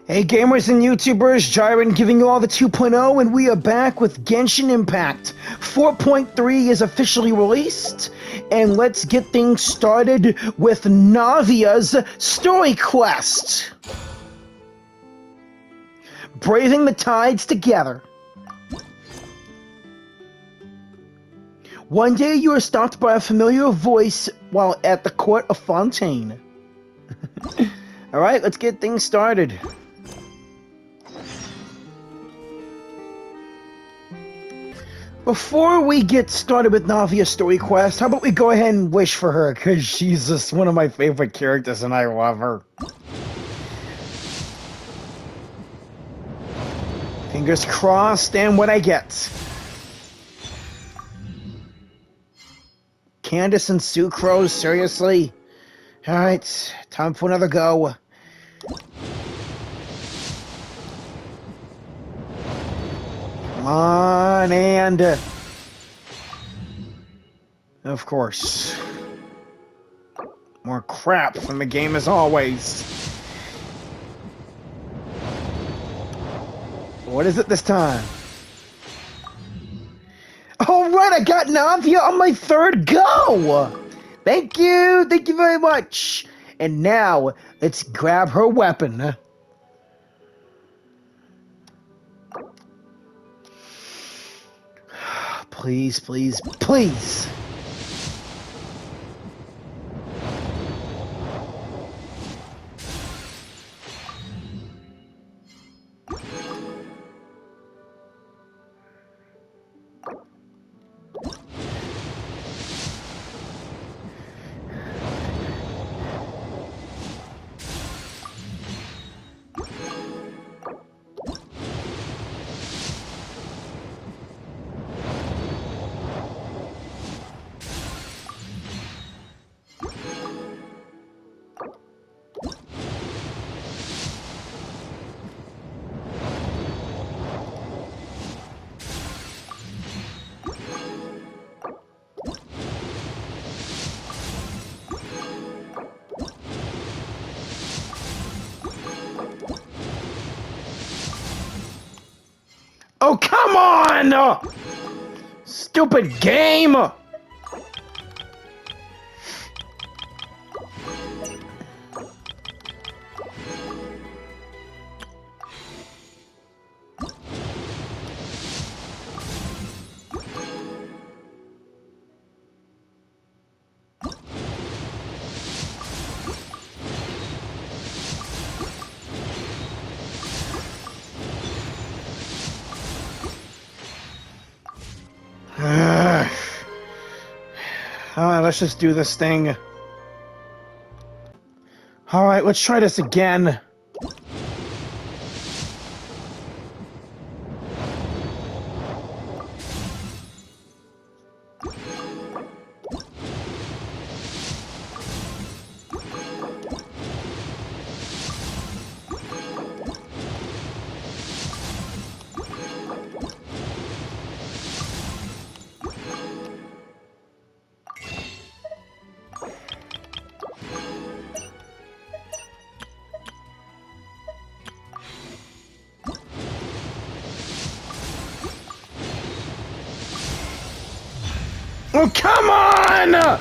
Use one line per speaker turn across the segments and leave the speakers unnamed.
Hey gamers and YouTubers, Jiren giving you all the 2.0, and we are back with Genshin Impact. 4.3 is officially released, and let's get things started with Navia's story quest. Braving the tides together. One day you are stopped by a familiar voice while at the court of Fontaine. Alright, let's get things started. Before we get started with Navia's story quest, how about we go ahead and wish for her, because she's just one of my favorite characters and I love her. Fingers crossed, and what I get. Candace and Sucrose, seriously? Alright, time for another go. Come on, and... of course. More crap from the game as always. What is it this time? Alright, I got Navia on my third go! Thank you very much! And now, let's grab her weapon. Please, please, please! Oh, come on! Stupid game! Alright, let's just do this thing. Alright, let's try this again. Oh, come on!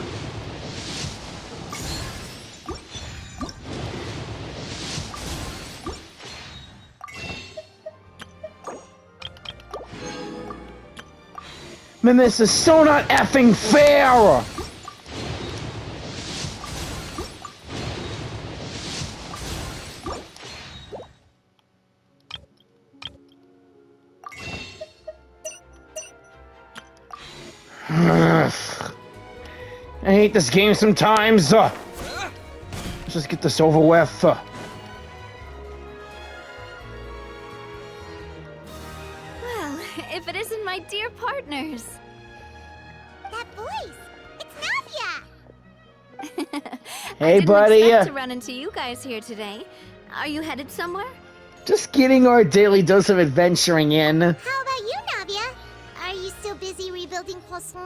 Man, this is so not effing fair! I hate this game sometimes. Let's just get this over with.
Well, if it isn't my dear partners.
That voice! It's Navia!
Hey,
I
buddy.
didn't expect to run into you guys here today. Are you headed somewhere?
Just getting our daily dose of adventuring in.
How about you, Navia? Are you still busy rebuilding Poisson?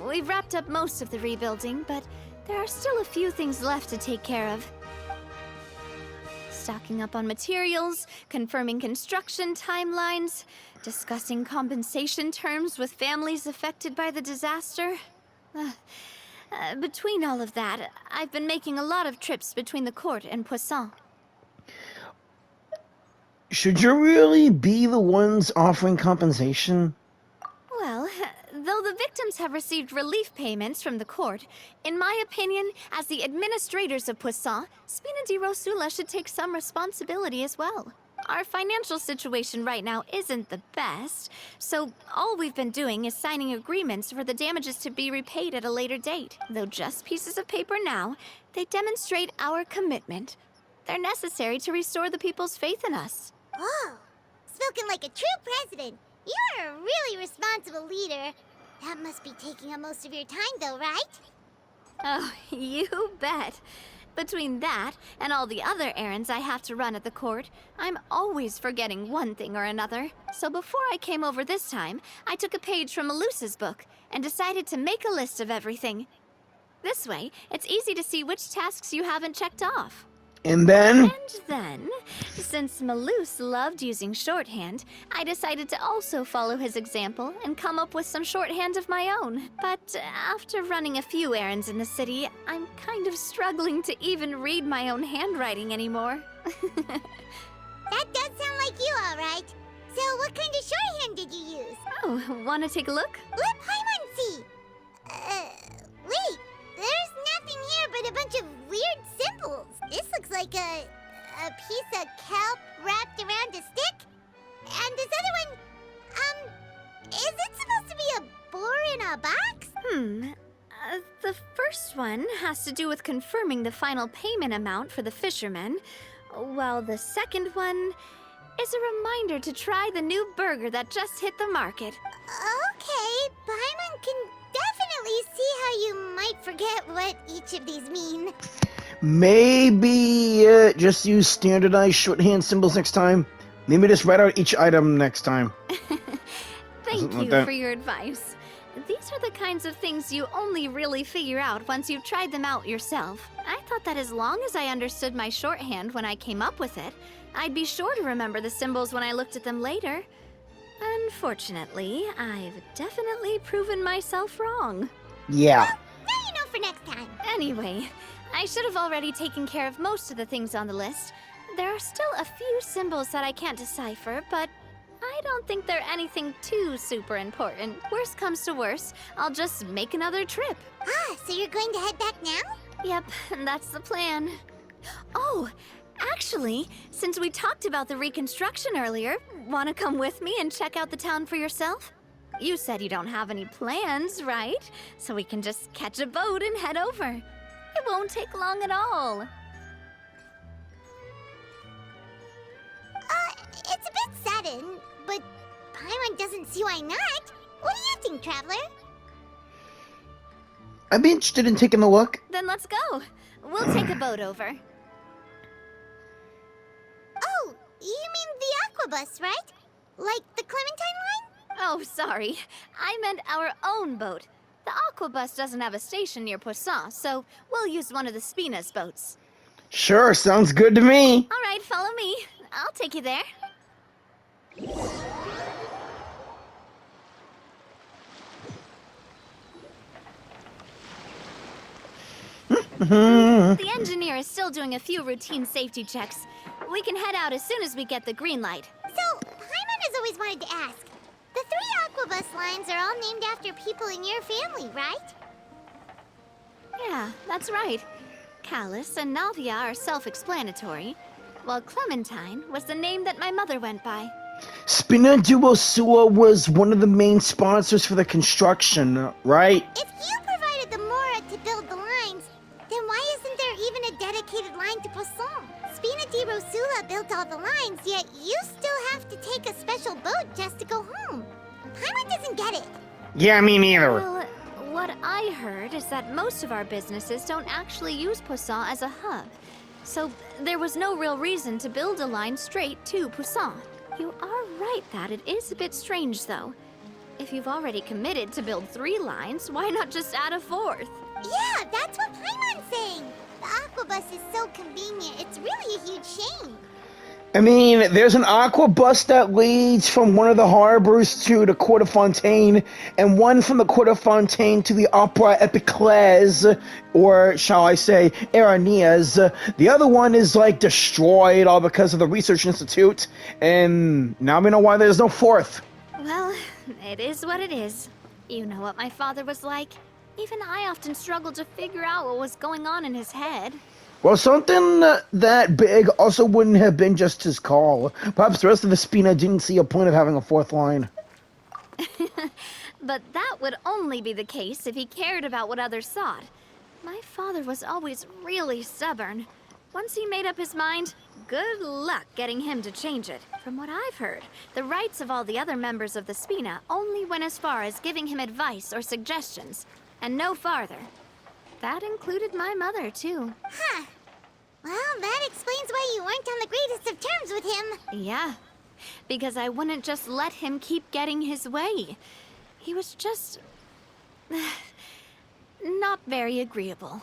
We've wrapped up most of the rebuilding, but there are still a few things left to take care of. stocking up on materials, confirming construction timelines, discussing compensation terms with families affected by the disaster. Between all of that, I've been making a lot of trips between the court and Poisson.
Should you really be the ones offering compensation?
Well, though the victims have received relief payments from the court, in my opinion, as the administrators of Poisson, Spina di Rosula should take some responsibility as well. Our financial situation right now isn't the best, so all we've been doing is signing agreements for the damages to be repaid at a later date. Though just pieces of paper now, they demonstrate our commitment. They're necessary to restore the people's faith in us.
Oh, spoken like a true president. You're a really responsible leader. That must be taking up most of your time, though, right?
Oh, you bet. Between that and all the other errands I have to run at the court, I'm always forgetting one thing or another. So before I came over this time, I took a page from Melusa's book and decided to make a list of everything. This way, it's easy to see which tasks you haven't checked off.
And then?
And then, since Melus loved using shorthand, I decided to also follow his example and come up with some shorthand of my own. But after running a few errands in the city, I'm kind of struggling to even read my own handwriting anymore.
That does sound like you, all right. So what kind of shorthand did you use?
Oh, wanna take a look?
Let Paimon see. Wait. There's nothing here but a bunch of weird symbols. This looks like a piece of kelp wrapped around a stick. And this other one, is it supposed to be a boar in a box?
The first one has to do with confirming the final payment amount for the fishermen, while the second one is a reminder to try the new burger that just hit the market.
Okay, Paimon can definitely see how you might forget what each of these mean.
Maybe just use standardized shorthand symbols next time. Maybe just write out each item next time.
Thank
Like
you
that.
for your advice. These are the kinds of things you only really figure out once you've tried them out yourself. I thought that as long as I understood my shorthand when I came up with it, I'd be sure to remember the symbols when I looked at them later. Unfortunately, I've definitely proven myself wrong.
Yeah.
Well, now you know for next time.
Anyway, I should have already taken care of most of the things on the list. There are still a few symbols that I can't decipher, but I don't think they're anything too super important. Worst comes to worst, I'll just make another trip.
So you're going to head back now?
Yep, that's the plan. Oh, actually, since we talked about the reconstruction earlier, wanna come with me and check out the town for yourself? You said you don't have any plans, right? So we can just catch a boat and head over. It won't take long at all.
It's a bit sudden, but Paimon doesn't see why not. What do you think, Traveler?
I'd be interested in taking a look.
Then let's go. We'll take a boat over.
Oh, you mean the Aquabus, right? Like the Clementine line?
Oh, sorry. I meant our own boat. The Aquabus doesn't have a station near Poisson, so we'll use one of the Spina's boats.
Sure, sounds good to me.
All right, follow me. I'll take you there. The engineer is still doing a few routine safety checks. We can head out as soon as we get the green light.
So, Paimon has always wanted to ask. The 3 Aquabus lines are all named after people in your family, right?
Yeah, that's right. Callus and Navia are self-explanatory, while Clementine was the name that my mother went by.
Spina di Rosula was one of the main sponsors for the construction, right?
If you provided the Mora to build the lines, then why isn't there even a dedicated line to Poisson? Spina di Rosula built all the lines, yet you still have to take a special boat just to go home. Paimon doesn't get it.
Yeah, me neither.
Well, what I heard is that most of our businesses don't actually use Poisson as a hub. So there was no real reason to build a line straight to Poisson. You are right that it is a bit strange, though. If you've already committed to build 3 lines, why not just add a 4th?
Yeah, that's what Paimon's saying. aquabus is so convenient. It's really a huge shame.
I mean, there's an aqua bus that leads from one of the harbors to the Court of Fontaine, and one from the Court of Fontaine to the Opera Epiclese, or shall I say, Araneas. The other one is, like, destroyed all because of the Research Institute, and now we know why there's no fourth.
Well, it is what it is. You know what my father was like. Even I often struggled to figure out what was going on in his head.
Well, something that big also wouldn't have been just his call. Perhaps the rest of the Spina didn't see a point of having a fourth line.
But that would only be the case if he cared about what others thought. My father was always really stubborn. Once he made up his mind, good luck getting him to change it. From what I've heard, the rights of all the other members of the Spina only went as far as giving him advice or suggestions, and no farther. That included my mother, too.
Huh. Well, that explains why you weren't on the greatest of terms with him.
Yeah, because I wouldn't just let him keep getting his way. He was just... not very agreeable.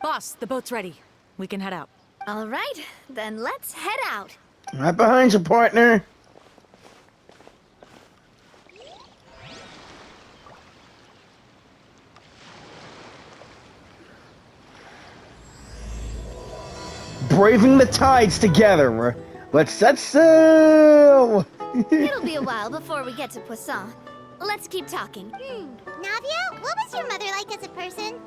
Boss, the boat's ready. We can head out.
All right, then let's head out.
Right behind you, partner. Braving the tides together. Let's set sail!
It'll be a while before we get to Poisson. Let's keep talking.
Navia, what was your mother like as a person?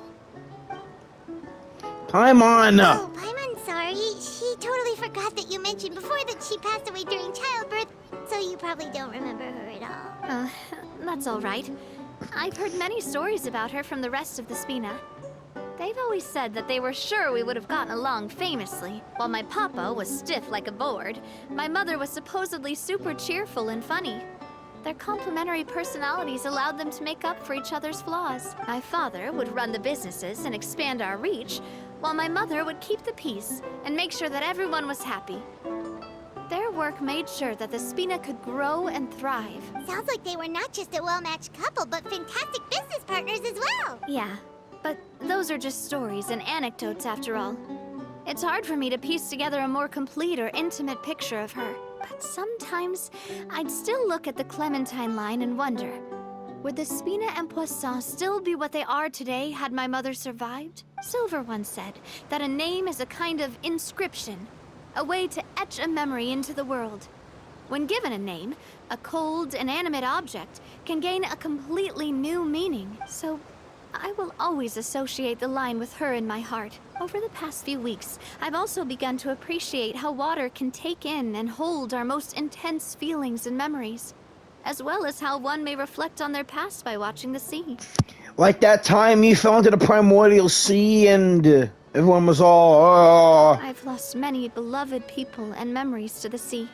Paimon!
Oh, Paimon, sorry. She totally forgot that you mentioned before that she passed away during childbirth, so you probably don't remember her at all.
That's all right. I've heard many stories about her from the rest of the Spina. They've always said that they were sure we would have gotten along famously. While my papa was stiff like a board, my mother was supposedly super cheerful and funny. Their complementary personalities allowed them to make up for each other's flaws. My father would run the businesses and expand our reach, while my mother would keep the peace and make sure that everyone was happy. Their work made sure that the Spina could grow and thrive.
Sounds like they were not just a well-matched couple, but fantastic business partners as well.
Yeah. But those are just stories and anecdotes after all. It's hard for me to piece together a more complete or intimate picture of her. But sometimes, I'd still look at the Clementine line and wonder, would the Spina and Poisson still be what they are today had my mother survived? Silver once said that a name is a kind of inscription, a way to etch a memory into the world. When given a name, a cold, inanimate object can gain a completely new meaning. So I will always associate the line with her in my heart. Over the past few weeks, I've also begun to appreciate how water can take in and hold our most intense feelings and memories, as well as how one may reflect on their past by watching the sea.
Like that time you fell into the primordial sea and everyone was all,
I've lost many beloved people and memories to the sea.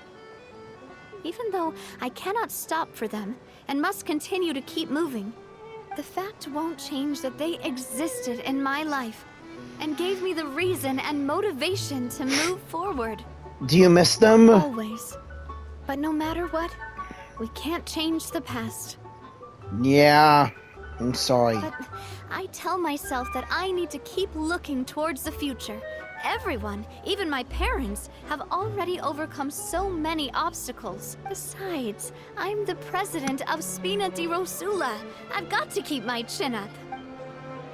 Even though I cannot stop for them and must continue to keep moving, the fact won't change that they existed in my life and gave me the reason and motivation to move forward.
Do you miss them?
Always. But no matter what, we can't change the past.
Yeah, I'm sorry.
But I tell myself that I need to keep looking towards the future. Everyone, even my parents, have already overcome so many obstacles. Besides, I'm the president of Spina di Rosula. I've got to keep my chin up.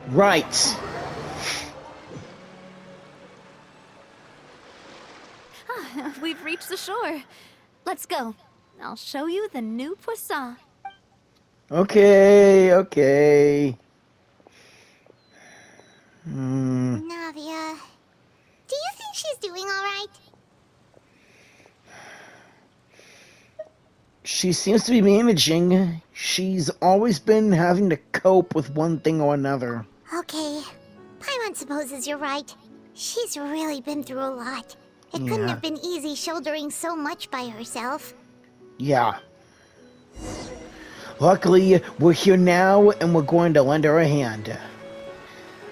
Right.
We've reached the shore. Let's go. I'll show you the new Poisson.
Okay.
Navia, do you think she's doing all right?
She seems to be managing. She's always been having to cope with one thing or another.
Okay, Paimon supposes you're right. She's really been through a lot. It couldn't have been easy shouldering so much by herself.
Yeah. Luckily, we're here now and we're going to lend her a hand.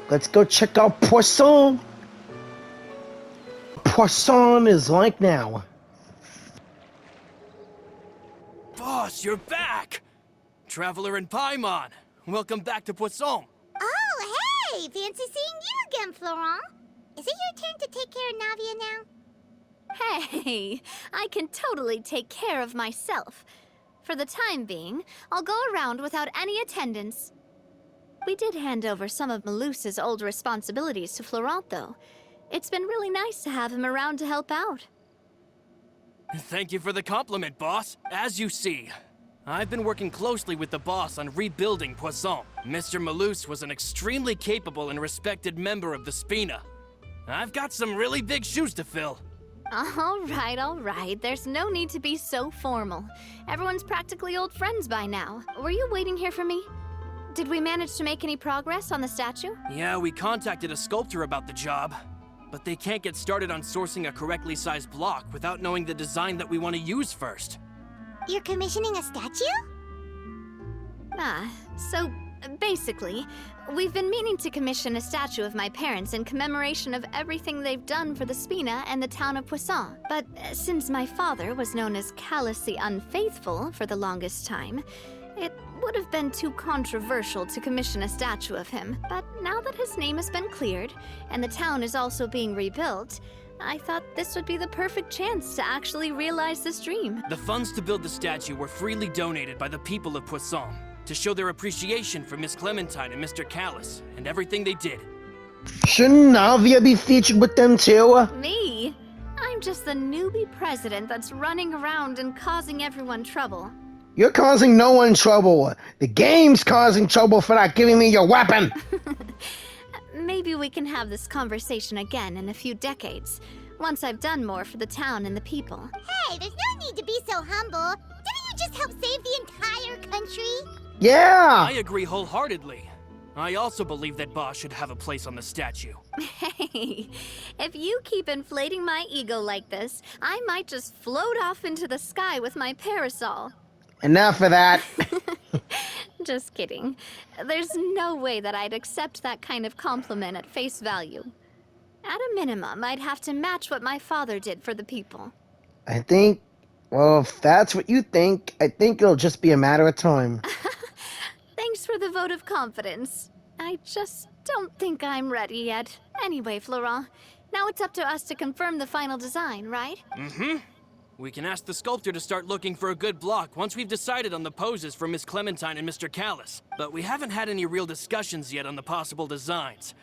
Let's go check out Poisson. Poisson is like now.
Boss, you're back! Traveler and Paimon, welcome back to Poisson.
Oh, hey! Fancy seeing you again, Florent. Is it your turn to take care of Navia now?
Hey, I can totally take care of myself. For the time being, I'll go around without any attendance. We did hand over some of Malus's old responsibilities to Florent, though. It's been really nice to have him around to help out.
Thank you for the compliment, boss. As you see, I've been working closely with the boss on rebuilding Poisson. Mr. Malus was an extremely capable and respected member of the Spina. I've got some really big shoes to fill.
All right. There's no need to be so formal. Everyone's practically old friends by now. Were you waiting here for me? Did we manage to make any progress on the statue?
Yeah, we contacted a sculptor about the job, but they can't get started on sourcing a correctly sized block without knowing the design that we want to use first.
You're commissioning a statue?
So basically, we've been meaning to commission a statue of my parents in commemoration of everything they've done for the Spina and the town of Poisson. But since my father was known as Callus the Unfaithful for the longest time, it would have been too controversial to commission a statue of him. But now that his name has been cleared, and the town is also being rebuilt, I thought this would be the perfect chance to actually realize this dream.
The funds to build the statue were freely donated by the people of Poisson to show their appreciation for Miss Clementine and Mr. Callus and everything they did.
Shouldn't Navia be featured with them too?
Me? I'm just the newbie president that's running around and causing everyone trouble.
You're causing no one trouble. The game's causing trouble for not giving me your weapon.
Maybe we can have this conversation again in a few decades, once I've done more for the town and the people.
Hey, there's no need to be so humble. Didn't you just help save the entire country?
Yeah.
I agree wholeheartedly. I also believe that Boss should have a place on the statue.
Hey, if you keep inflating my ego like this, I might just float off into the sky with my parasol.
Enough of that.
Just kidding. There's no way that I'd accept that kind of compliment at face value. At a minimum, I'd have to match what my father did for the people.
I think, well, if that's what you think, I think it'll just be a matter of time.
Thanks for the vote of confidence. I just don't think I'm ready yet. Anyway, Florent, now it's up to us to confirm the final design, right?
Mm-hmm. We can ask the sculptor to start looking for a good block once we've decided on the poses for Miss Clementine and Mr. Callus. But we haven't had any real discussions yet on the possible designs.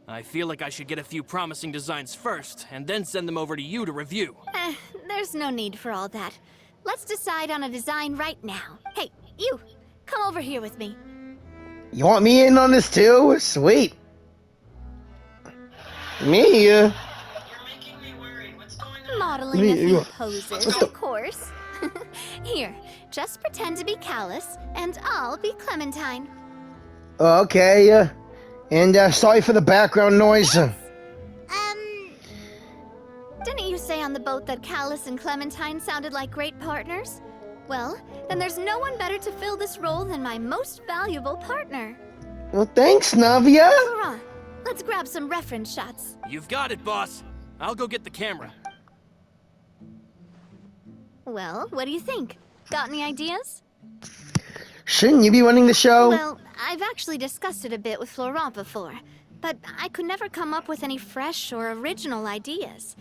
I feel like I should get a few promising designs first, and then send them over to you to review.
There's no need for all that. Let's decide on a design right now. Hey, you! Come over here with me.
You want me in on this too? Sweet. Me?
Modeling a few poses, of course. Here, just pretend to be Callus, and I'll be Clementine.
Okay, and sorry for the background noise.
Didn't you say on the boat that Callus and Clementine sounded like great partners? Well, then there's no one better to fill this role than my most valuable partner.
Well, thanks, Navia.
Florent, let's grab some reference shots.
You've got it, boss. I'll go get the camera.
Well, what do you think? Got any ideas?
Shouldn't you be running the show?
Well, I've actually discussed it a bit with Florent before, but I could never come up with any fresh or original ideas.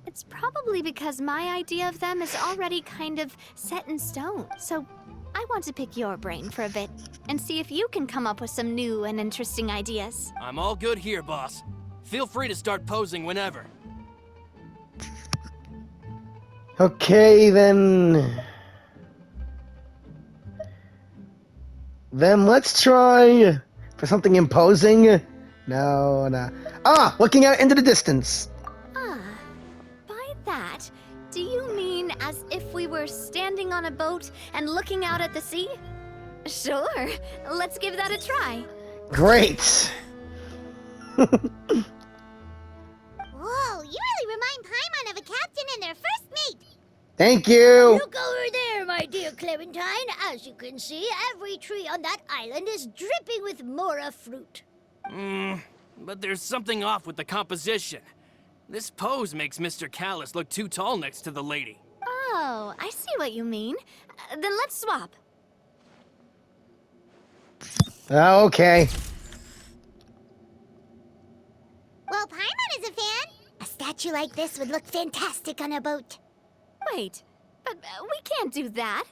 It's probably because my idea of them is already kind of set in stone. So I want to pick your brain for a bit and see if you can come up with some new and interesting ideas.
I'm all good here, boss. Feel free to start posing whenever.
Okay, then... Then let's try for something imposing. No. Ah, looking out into the distance.
By that, do you mean as if we were standing on a boat and looking out at the sea? Sure, let's give that a try.
Great.
Whoa, you really remind Paimon of a captain and their first mate.
Thank you.
Look over there, my dear Clementine. As you can see, every tree on that island is dripping with mora fruit.
But there's something off with the composition. This pose makes Mr. Callus look too tall next to the lady.
Oh, I see what you mean. Then let's swap.
Okay.
Well, Paimon is a fan. statue like this would look fantastic on a boat.
Wait, but we can't do that.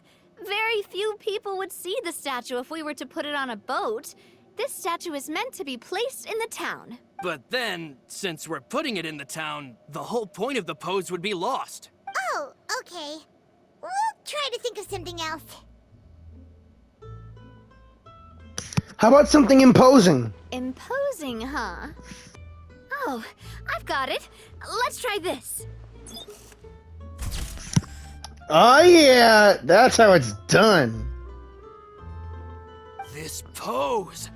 Very few people would see the statue if we were to put it on a boat. This statue is meant to be placed in the town.
But then, since we're putting it in the town, the whole point of the pose would be lost.
Oh, okay. We'll try to think of something else.
How about something imposing?
Imposing, huh? Oh, I've got it. Let's try this.
Oh yeah, that's how it's done.
This pose!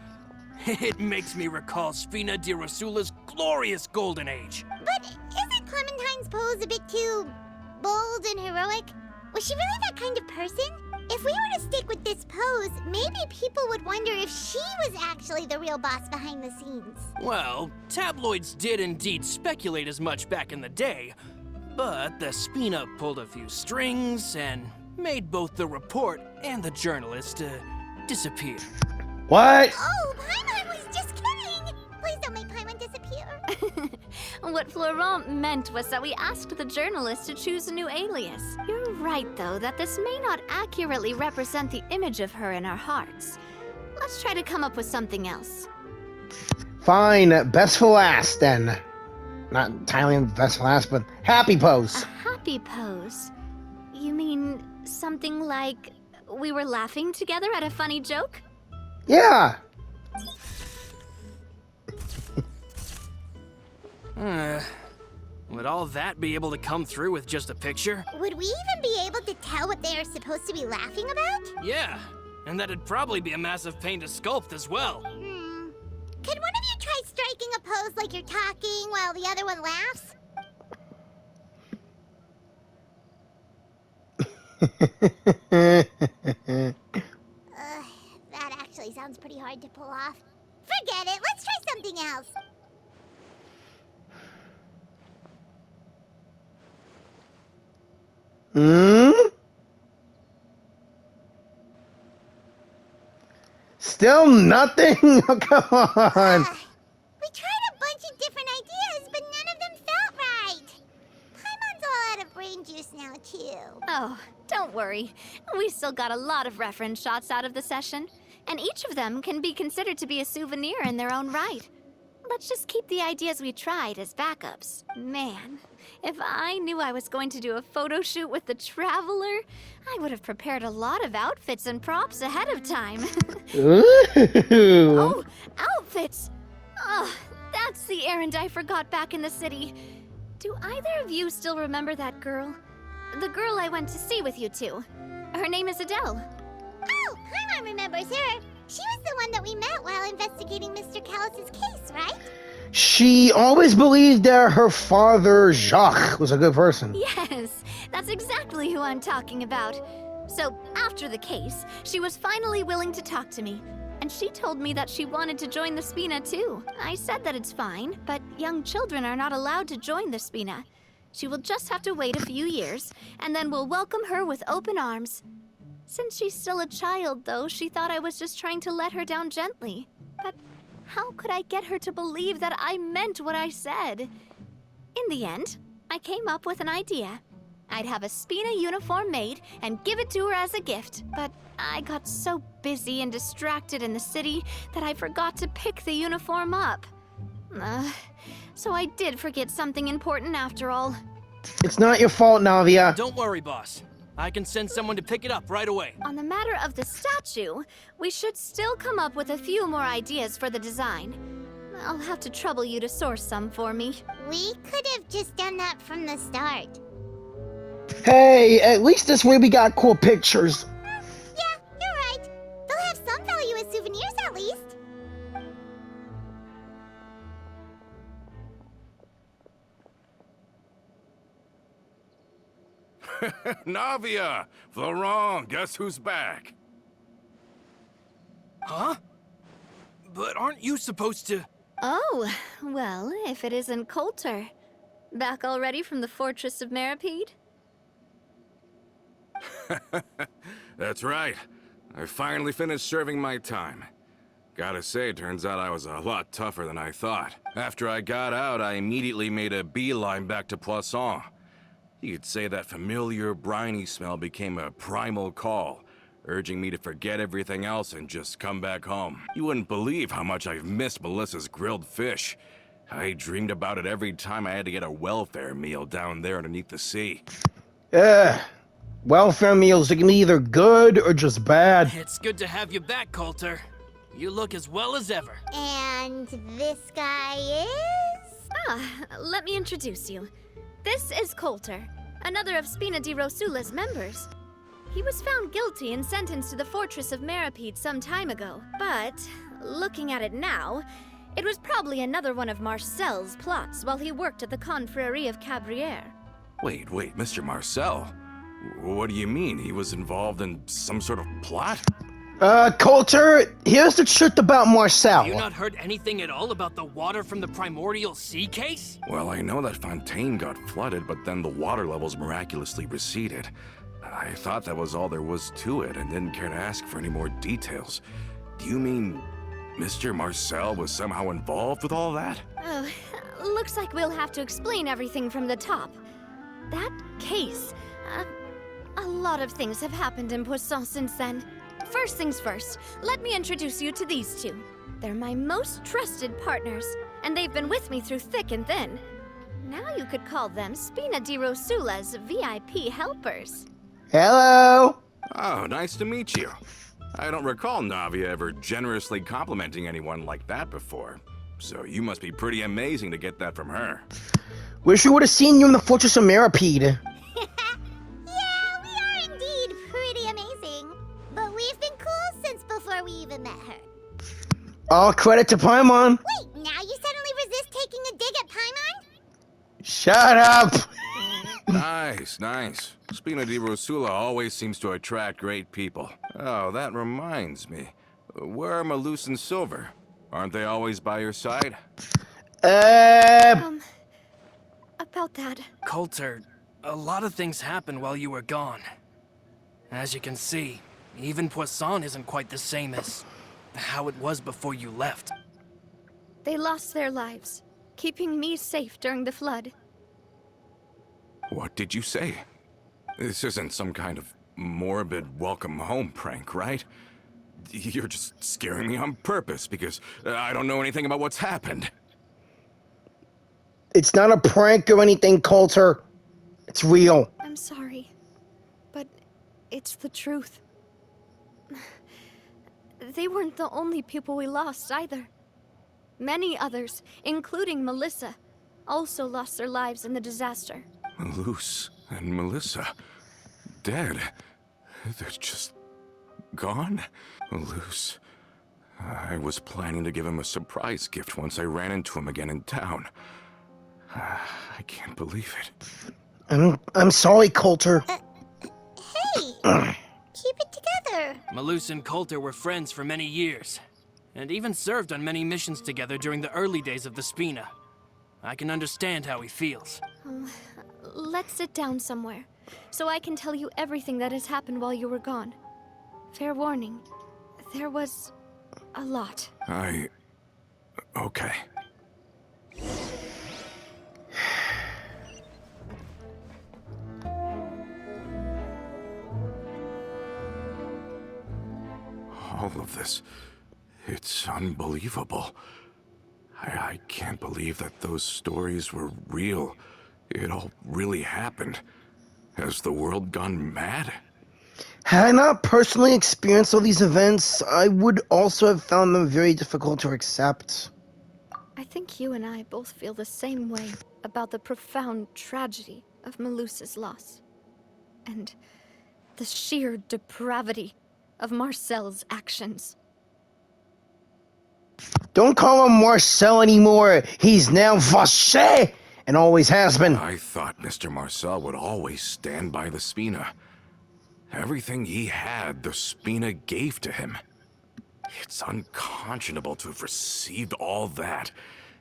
It makes me recall Spina di Rosula's glorious golden age.
But isn't Clementine's pose a bit too bold and heroic? Was she really that kind of person? If we were to stick with this pose, maybe people would wonder if she was actually the real boss behind the scenes.
Well, tabloids did indeed speculate as much back in the day, but the Spina pulled a few strings and made both the report and the journalist disappear.
What?
Oh, Paimon was just kidding! Please don't make Paimon disappear.
What Florent meant was that we asked the journalist to choose a new alias. You're right, though, that this may not accurately represent the image of her in our hearts. Let's try to come up with something else.
Fine, best for last then. Not entirely best for last, but happy
A
pose.
happy pose? You mean something like we were laughing together at a funny joke?
Yeah.
Would all that be able to come through with just a picture?
Would we even be able to tell what they are supposed to be laughing about?
Yeah, and that'd probably be a massive pain to sculpt as well.
Could one of you try striking a pose like you're talking while the other one laughs? That actually sounds pretty hard to pull off. Forget it, let's try something else.
Still nothing? Oh, come on.
We tried a bunch of different ideas, but none of them felt right. Paimon's all out of brain juice now, too.
Oh, don't worry. We still got a lot of reference shots out of the session, and each of them can be considered to be a souvenir in their own right. Let's just keep the ideas we tried as backups. Man, if I knew I was going to do a photo shoot with the Traveler, I would have prepared a lot of outfits and props ahead of time.
Ooh.
Oh, outfits! Oh, that's the errand I forgot back in the city. Do either of you still remember that girl? The girl I went to see with you two. Her name is Adele.
Oh, Paimon remembers her. She was the one that we met while investigating Mr. Callus's case, right?
She always believed that her father, Jacques, was a good person.
Yes, that's exactly who I'm talking about. So, after the case, she was finally willing to talk to me. And she told me that she wanted to join the Spina too. I said that it's fine, but young children are not allowed to join the Spina. She will just have to wait a few years, and then we'll welcome her with open arms. Since she's still a child, though, she thought I was just trying to let her down gently. But how could I get her to believe that I meant what I said? In the end, I came up with an idea. I'd have a Spina uniform made and give it to her as a gift, but I got so busy and distracted in the city that I forgot to pick the uniform up. So I did forget something important after all.
It's not your fault, Navia.
Don't worry, boss. I can send someone to pick it up right away.
On the matter of the statue, we should still come up with a few more ideas for the design. I'll have to trouble you to source some for me.
We could have just done that from the start.
Hey, at least this way we got cool pictures.
Yeah, you're right. They'll have some value as souvenirs at least.
Navia! Florent, guess who's back?
Huh? But aren't you supposed to...
Oh, well, if it isn't Coulter. Back already from the Fortress of Meripede?
That's right. I finally finished serving my time. Gotta say, turns out I was a lot tougher than I thought. After I got out, I immediately made a beeline back to Poisson. You could say that familiar, briny smell became a primal call, urging me to forget everything else and just come back home. You wouldn't believe how much I've missed Melissa's grilled fish. I dreamed about it every time I had to get a welfare meal down there underneath the sea.
Welfare meals are gonna be either good or just bad.
It's good to have you back, Coulter. You look as well as ever.
And this guy is?
Let me introduce you. This is Coulter, another of Spina di Rosula's members. He was found guilty and sentenced to the Fortress of Meripede some time ago. But, looking at it now, it was probably another one of Marcel's plots while he worked at the Confrérie of Cabrières.
Wait, Mr. Marcel? What do you mean? He was involved in some sort of plot?
Coulter, here's the truth about Marcel.
Have you not heard anything at all about the water from the primordial sea case?
Well, I know that Fontaine got flooded, but then the water levels miraculously receded. I thought that was all there was to it and didn't care to ask for any more details. Do you mean Mr. Marcel was somehow involved with all that?
Oh, looks like we'll have to explain everything from the top. That case, a lot of things have happened in Poisson since then. First things first, let me introduce you to these two. They're my most trusted partners, and they've been with me through thick and thin. Now you could call them Spina di Rosula's VIP helpers.
Hello.
Oh, nice to meet you. I don't recall Navia ever generously complimenting anyone like that before. So you must be pretty amazing to get that from her.
Wish we would have seen you in the Fortress of Meripede.
Yeah, we are indeed pretty amazing. But we've been cool since before we even met her.
All credit to Paimon.
Wait, now you suddenly resist taking a dig at Paimon?
Shut up.
Nice. Spina di Rosula always seems to attract great people. Oh, that reminds me. Where are Malus and Silver? Aren't they always by your side?
About that.
Coulter, a lot of things happened while you were gone. As you can see, even Poisson isn't quite the same as how it was before you left.
They lost their lives, keeping me safe during the flood.
What did you say? This isn't some kind of morbid welcome home prank, right? You're just scaring me on purpose because I don't know anything about what's happened.
It's not a prank or anything, Coulter. It's real.
I'm sorry, but it's the truth. They weren't the only people we lost either. Many others, including Melissa, also lost their lives in the disaster.
Malus and Melissa, dead. They're just gone? Malus. I was planning to give him a surprise gift once I ran into him again in town. I can't believe it.
I'm sorry, Coulter.
Hey, keep it together.
Malus and Coulter were friends for many years, and even served on many missions together during the early days of the Spina. I can understand how he feels.
Let's sit down somewhere, so I can tell you everything that has happened while you were gone. Fair warning, there was a lot.
Okay. All of this, it's unbelievable. I can't believe that those stories were real. It all really happened. Has the world gone mad?
Had I not personally experienced all these events, I would also have found them very difficult to accept.
I think you and I both feel the same way about the profound tragedy of Melusa's loss. And the sheer depravity of Marcel's actions.
Don't call him Marcel anymore. He's now Vache, and always has been.
I thought Mr. Marcel would always stand by the Spina. Everything he had, the Spina gave to him. It's unconscionable to have received all that,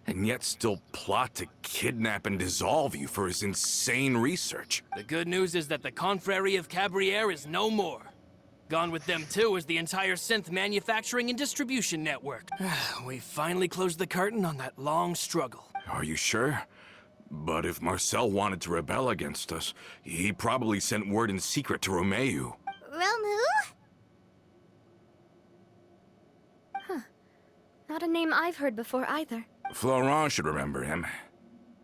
and yet still plot to kidnap and dissolve you for his insane research.
The good news is that the Confrérie of Cabrières is no more. Gone with them too is the entire synth manufacturing and distribution network. We finally closed the curtain on that long struggle.
Are you sure? But if Marcel wanted to rebel against us, he probably sent word in secret to Romeu.
Romu?
Not a name I've heard before either.
Florent should remember him.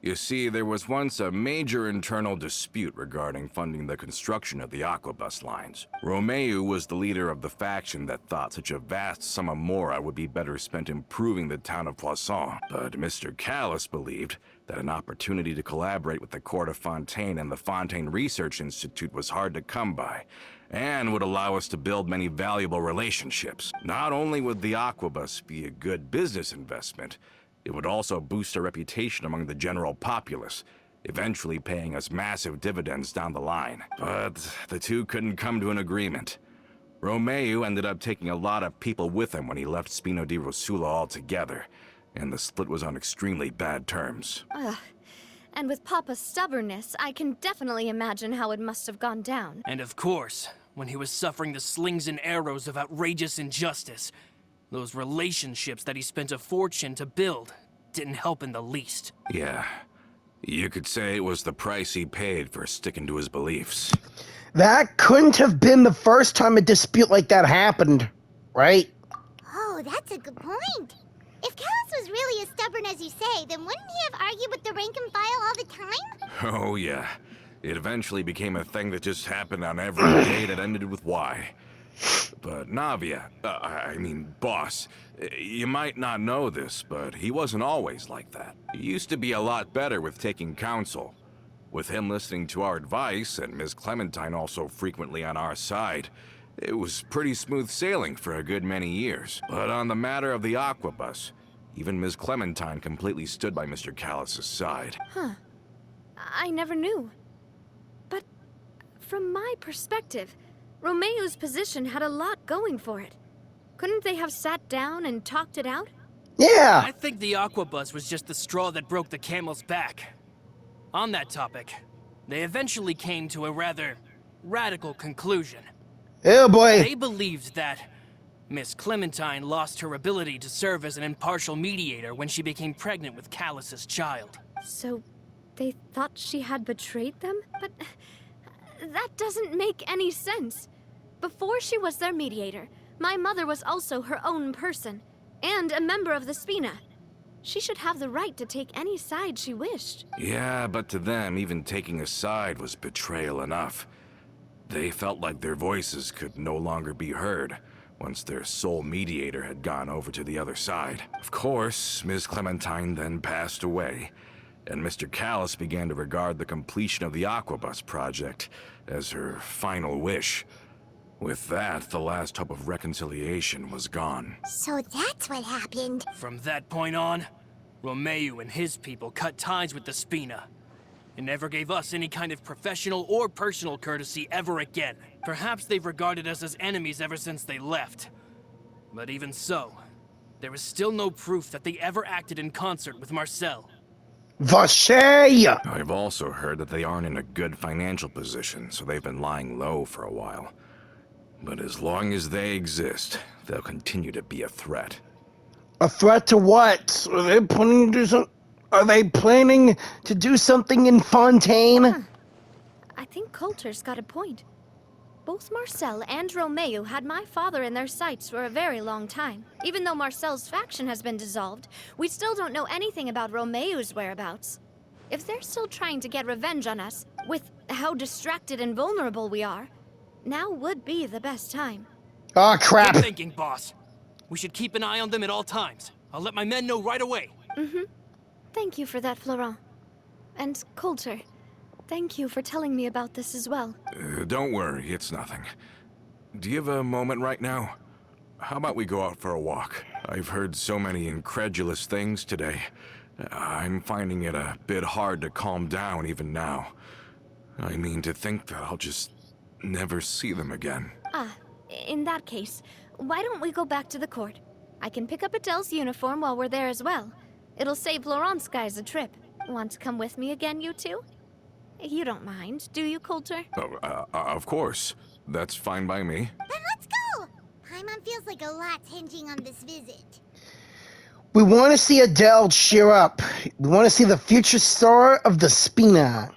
You see, there was once a major internal dispute regarding funding the construction of the Aquabus lines. Romeu was the leader of the faction that thought such a vast sum of mora would be better spent improving the town of Poisson. But Mr. Callis believed that an opportunity to collaborate with the court of Fontaine and the Fontaine Research Institute was hard to come by, and would allow us to build many valuable relationships. Not only would the Aquabus be a good business investment, it would also boost our reputation among the general populace, eventually paying us massive dividends down the line. But the two couldn't come to an agreement. Romeu ended up taking a lot of people with him when he left Spino di Rosula altogether, and the split was on extremely bad terms.
And with Papa's stubbornness, I can definitely imagine how it must have gone down.
And of course, when he was suffering the slings and arrows of outrageous injustice, those relationships that he spent a fortune to build didn't help in the least.
Yeah, you could say it was the price he paid for sticking to his beliefs.
That couldn't have been the first time a dispute like that happened, right?
Oh, that's a good point. If Callis was really as stubborn as you say, then wouldn't he have argued with the rank and file all the time?
Oh yeah, it eventually became a thing that just happened on every day that ended with Y. But Navia, boss, you might not know this, but he wasn't always like that. He used to be a lot better with taking counsel. With him listening to our advice, and Ms. Clementine also frequently on our side, it was pretty smooth sailing for a good many years. But on the matter of the Aquabus, even Ms. Clementine completely stood by Mr. Callis' side.
I never knew. But from my perspective, Romeu's position had a lot going for it. Couldn't they have sat down and talked it out?
Yeah.
I think the Aquabus was just the straw that broke the camel's back. On that topic, they eventually came to a rather radical conclusion.
Oh boy.
They believed that Miss Clementine lost her ability to serve as an impartial mediator when she became pregnant with Callus's child.
So, they thought she had betrayed them? But that doesn't make any sense. Before she was their mediator, my mother was also her own person, and a member of the Spina. She should have the right to take any side she wished.
Yeah, but to them, even taking a side was betrayal enough. They felt like their voices could no longer be heard once their sole mediator had gone over to the other side. Of course, Ms. Clementine then passed away, and Mr. Callis began to regard the completion of the Aquabus project as her final wish. With that, the last hope of reconciliation was gone.
So that's what happened.
From that point on, Romeu and his people cut ties with the Spina, and never gave us any kind of professional or personal courtesy ever again. Perhaps they've regarded us as enemies ever since they left. But even so, there is still no proof that they ever acted in concert with Marcel.
Vache!
I've also heard that they aren't in a good financial position, so they've been lying low for a while. But as long as they exist, they'll continue to be a threat.
A threat to what? Are they planning to do something in Fontaine?
I think Coulter's got a point. Both Marcel and Romeu had my father in their sights for a very long time. Even though Marcel's faction has been dissolved, we still don't know anything about Romeu's whereabouts. If they're still trying to get revenge on us, with how distracted and vulnerable we are, now would be the best time.
Oh, crap.
Good thinking, boss. We should keep an eye on them at all times. I'll let my men know right away.
Thank you for that, Florent. And Coulter, thank you for telling me about this as well.
Don't worry, it's nothing. Do you have a moment right now? How about we go out for a walk? I've heard so many incredulous things today. I'm finding it a bit hard to calm down even now. I mean, to think that I'll just never see them again.
In that case, why don't we go back to the court? I can pick up Adele's uniform while we're there as well. It'll save Laurent's guys a trip. Want to come with me again, you two? You don't mind, do you, Coulter?
Of course. That's fine by me.
Then let's Paimon feels like a lot's hinging on this visit.
We want to see Adele cheer up. We want to see the future star of the Spina.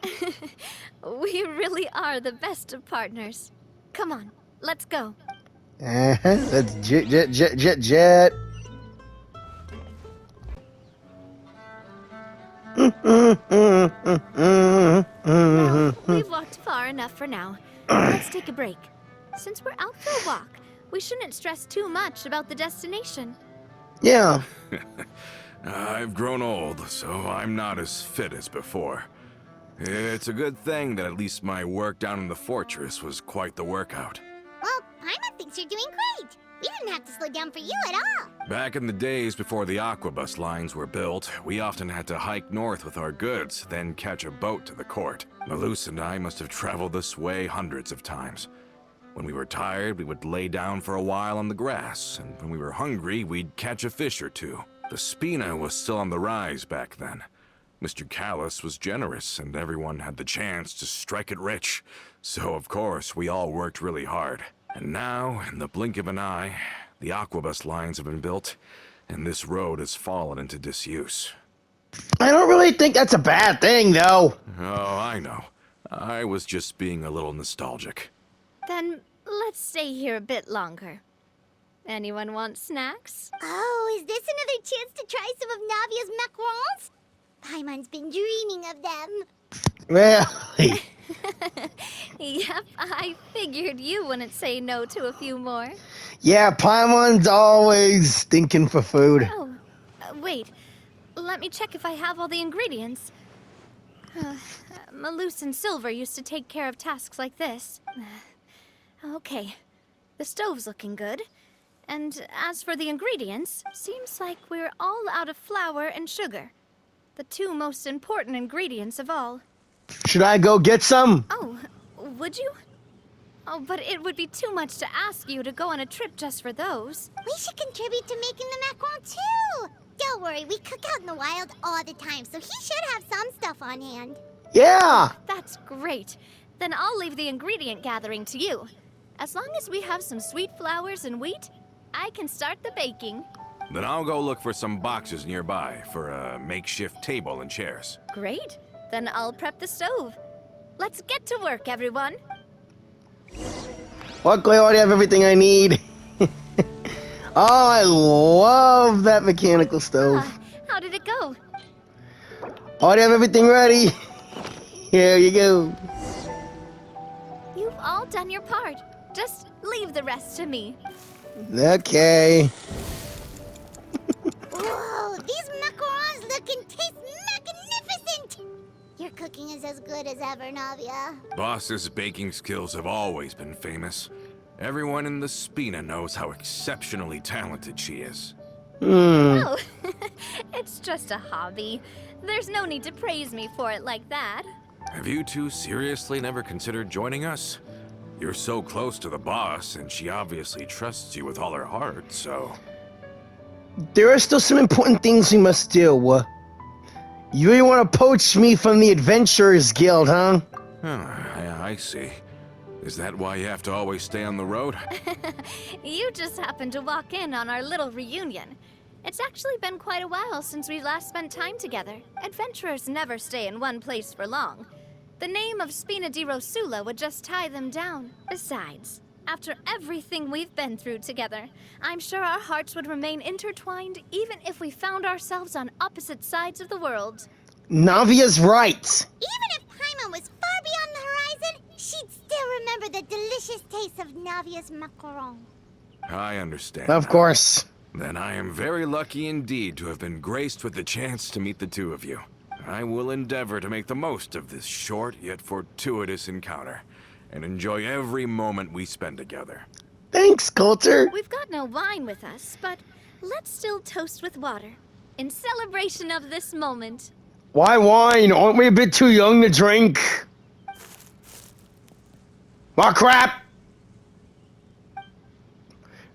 We really are the best of partners. Come on, let's go.
Let's jet.
Well, we've walked far enough for now. Let's take a break. Since we're out for a walk, we shouldn't stress too much about the destination.
Yeah.
I've grown old, so I'm not as fit as before. It's a good thing that at least my work down in the fortress was quite the workout.
Well, Paimon thinks you're doing great. We didn't have to slow down for you at all.
Back in the days before the aquabus lines were built, we often had to hike north with our goods, then catch a boat to the court. Malus and I must have traveled this way hundreds of times. When we were tired, we would lay down for a while on the grass, and when we were hungry, we'd catch a fish or two. The Spina was still on the rise back then. Mr. Callis was generous, and everyone had the chance to strike it rich. So, of course, we all worked really hard. And now, in the blink of an eye, the aquabus lines have been built, and this road has fallen into disuse.
I don't really think that's a bad thing, though.
Oh, I know. I was just being a little nostalgic.
Then let's stay here a bit longer. Anyone want snacks?
Oh, is this another chance to try some of Navia's macarons? Paimon's been dreaming of them.
Really?
Yep, I figured you wouldn't say no to a few more.
Yeah, Paimon's always stinking for food.
Oh, wait. Let me check if I have all the ingredients. Malus and Silver used to take care of tasks like this. Okay, the stove's looking good. And as for the ingredients, seems like we're all out of flour and sugar. The two most important ingredients of all.
Should I go get some?
Oh, would you? Oh, but it would be too much to ask you to go on a trip just for those.
We should contribute to making the macaron too. Don't worry, we cook out in the wild all the time, so he should have some stuff on hand.
Yeah.
That's great. Then I'll leave the ingredient gathering to you. As long as we have some sweet flowers and wheat, I can start the baking.
Then I'll go look for some boxes nearby for a makeshift table and chairs.
Great. Then I'll prep the stove. Let's get to work, everyone.
Luckily, I already have everything I need. Oh, I love that mechanical stove.
How did it go?
Already have everything ready. Here you go.
You've all done your part. Just leave the rest to me.
Okay.
Whoa, these macarons look and taste magnificent! Your cooking is as good as ever, Navia.
Boss's baking skills have always been famous. Everyone in the Spina knows how exceptionally talented she is.
Oh, it's just a hobby. There's no need to praise me for it like that.
Have you two seriously never considered joining us? You're so close to the boss, and she obviously trusts you with all her heart, so...
There are still some important things we must do. You really want to poach me from the Adventurers Guild, huh?
I see. Is that why you have to always stay on the road?
You just happened to walk in on our little reunion. It's actually been quite a while since we last spent time together. Adventurers never stay in one place for long. The name of Spina di Rosula would just tie them down. Besides, after everything we've been through together, I'm sure our hearts would remain intertwined even if we found ourselves on opposite sides of the world.
Navia's right.
Even if Paimon was far beyond the horizon, she'd still remember the delicious taste of Navia's macaron.
I understand.
Of course.
Then I am very lucky indeed to have been graced with the chance to meet the two of you. I will endeavor to make the most of this short yet fortuitous encounter, and enjoy every moment we spend together.
Thanks, Coulter.
We've got no wine with us, but let's still toast with water, in celebration of this moment.
Why wine? Aren't we a bit too young to drink? Oh, crap!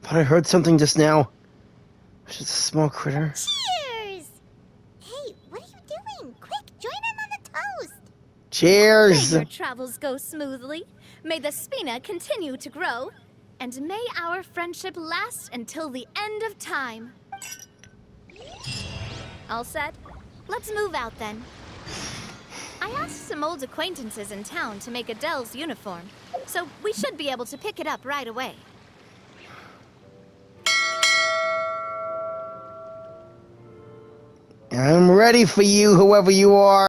Thought I heard something just now. It's just a small critter.
Cheers! Hey, what are you doing? Quick, join in on the toast!
Cheers!
May your travels go smoothly. May the Spina continue to grow. And may our friendship last until the end of time. All set? Let's move out then. I asked some old acquaintances in town to make Adele's uniform, so we should be able to pick it up right away.
I'm ready for you, whoever you are.